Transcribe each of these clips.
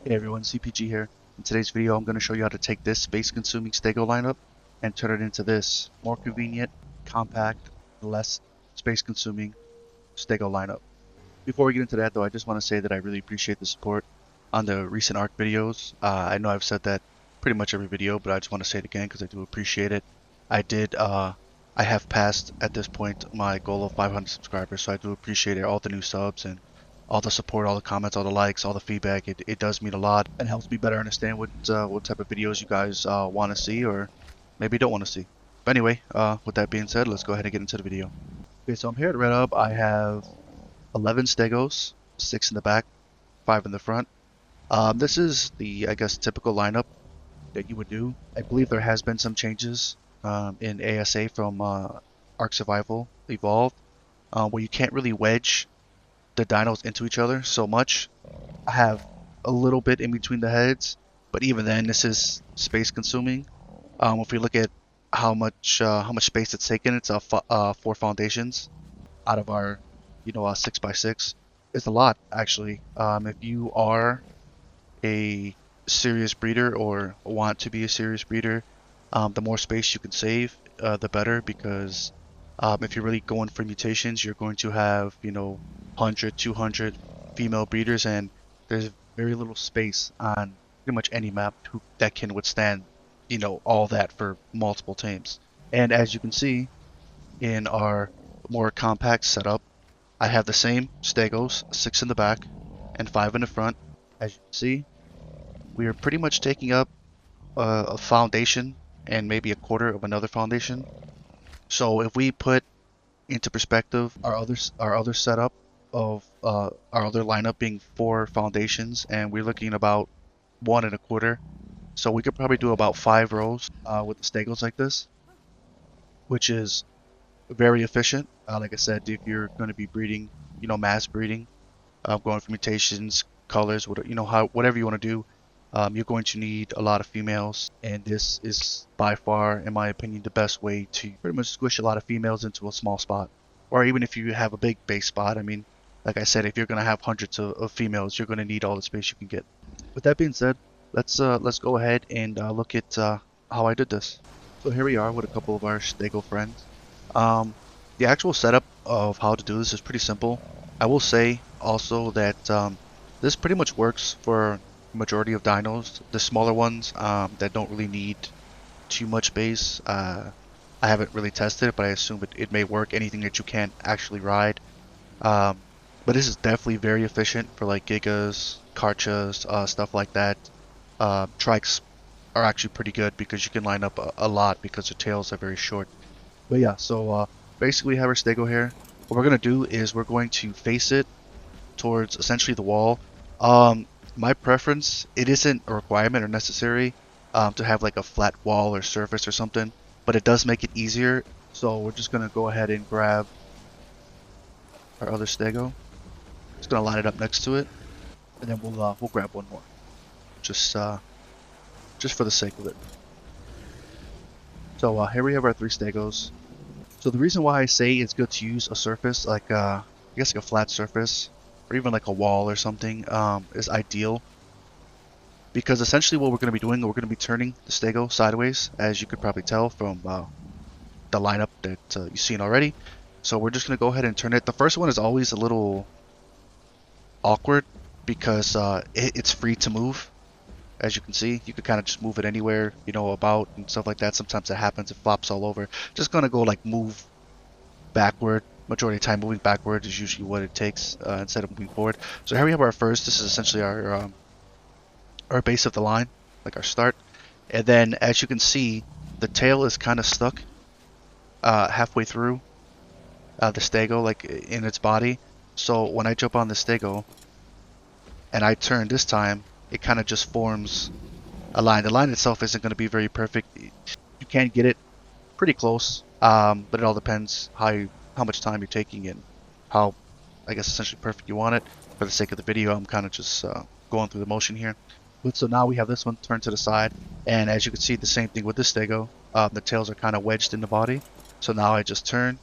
Hey everyone, CPG here. In today's video, I'm going to show you how to take this space-consuming Stego lineup and turn it into this more convenient, compact, less space-consuming Stego lineup. Before we get into that though, I just want to say that I really appreciate the support on the recent ARC videos. I know I've said that pretty much every video, but I just want to say it again because I do appreciate it. I have passed at this point my goal of 500 subscribers, so I do appreciate it, all the new subs and all the support, all the comments, all the likes, all the feedback. It does mean a lot and helps me better understand what type of videos you guys want to see or maybe don't want to see. But anyway, with that being said, let's go ahead and get into the video. Okay, so I'm here at Red Hub. I have 11 Stegos, 6 in the back, 5 in the front. This is the, I guess, typical lineup that you would do. I believe there has been some changes in ASA from Ark Survival Evolved, where you can't really wedge the dinos into each other so much. I have a little bit in between the heads, but even then, this is space consuming. If we look at how much space it's taken, it's 4 foundations out of our 6x6. It's a lot actually. If you are a serious breeder or want to be a serious breeder, the more space you can save, the better, because if you're really going for mutations, you're going to have 100, 200 female breeders, and there's very little space on pretty much any map that can withstand all that for multiple tames. And as you can see in our more compact setup, I have the same Stegos, 6 in the back and 5 in the front. As you can see, we are pretty much taking up a foundation and maybe a quarter of another foundation. So if we put into perspective our other setup of our other lineup being 4 foundations, and we're looking at about 1 1/4, so we could probably do about 5 rows with the Stegos like this, which is very efficient. Like I said, if you're going to be breeding, mass breeding, going for mutations, colors, whatever you want to do, you're going to need a lot of females, and this is by far, in my opinion, the best way to pretty much squish a lot of females into a small spot. Or even if you have a big base spot, I mean, like I said, if you're going to have hundreds of females, you're going to need all the space you can get. With that being said, let's go ahead and look at how I did this. So here we are with a couple of our Stego friends. The actual setup of how to do this is pretty simple. I will say also that this pretty much works for majority of dinos. The smaller ones that don't really need too much space, I haven't really tested it, but I assume it may work. Anything that you can't actually ride, but this is definitely very efficient for like gigas, karchas, stuff like that. Trikes are actually pretty good because you can line up a lot because their tails are very short. But yeah, so basically we have our Stego here. What we're gonna do is we're going to face it towards essentially the wall. My preference, it isn't a requirement or necessary to have like a flat wall or surface or something, but it does make it easier. So we're just gonna go ahead and grab our other Stego. Just gonna line it up next to it, and then we'll grab one more, just for the sake of it. So here we have our 3 Stegos. So the reason why I say it's good to use a surface like I guess like a flat surface, or even like a wall or something, is ideal, because essentially what we're going to be doing, we're going to be turning the Stego sideways, as you could probably tell from the lineup that you've seen already. So we're just going to go ahead and turn it. The first one is always a little awkward because it's free to move. As you can see, you could kind of just move it anywhere, about and stuff like that. Sometimes it happens, it flops all over. Just gonna go like move backward. Majority of the time, moving backward is usually what it takes instead of moving forward. So here we have our first. This is essentially our base of the line, like our start. And then, as you can see, the tail is kind of stuck halfway through the Stego, like in its body. So when I jump on the Stego and I turn this time, it kind of just forms a line. The line itself isn't going to be very perfect. You can get it pretty close, but it all depends how much time you're taking and how, I guess, essentially perfect you want it. For the sake of the video, I'm kind of just going through the motion here. But so now we have this one turned to the side, and as you can see, the same thing with this Stego. The tails are kind of wedged in the body. So now I just turn.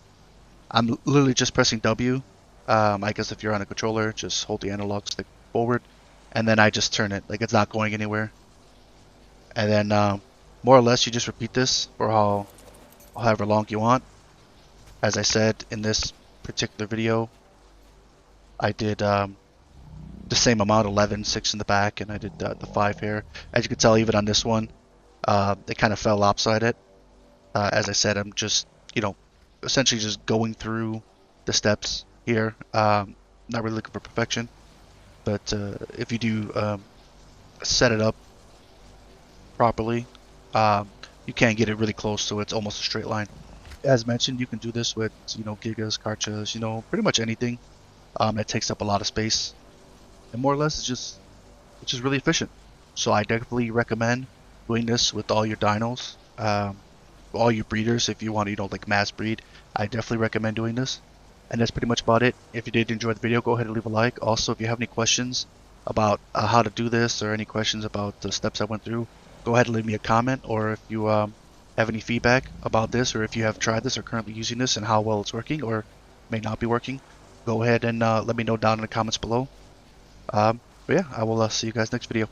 I'm literally just pressing W. I guess if you're on a controller, just hold the analog stick forward, and then I just turn it, like it's not going anywhere. And then more or less you just repeat this for however long you want. As I said in this particular video, I did the same amount, 11, 6 in the back, and I did the 5 here. As you can tell, even on this one, it kind of fell lopsided. As I said, I'm just, essentially just going through the steps here. Not really looking for perfection, but if you do set it up properly, you can get it really close so it's almost a straight line. As mentioned, you can do this with, gigas, karchas, pretty much anything that takes up a lot of space. And more or less, it's just really efficient. So I definitely recommend doing this with all your dinos, all your breeders. If you want to, like mass breed, I definitely recommend doing this. And that's pretty much about it. If you did enjoy the video, go ahead and leave a like. Also, if you have any questions about how to do this or any questions about the steps I went through, go ahead and leave me a comment. Or if you have any feedback about this, or if you have tried this or currently using this and how well it's working or may not be working, go ahead and let me know down in the comments below. But yeah, I will see you guys next video.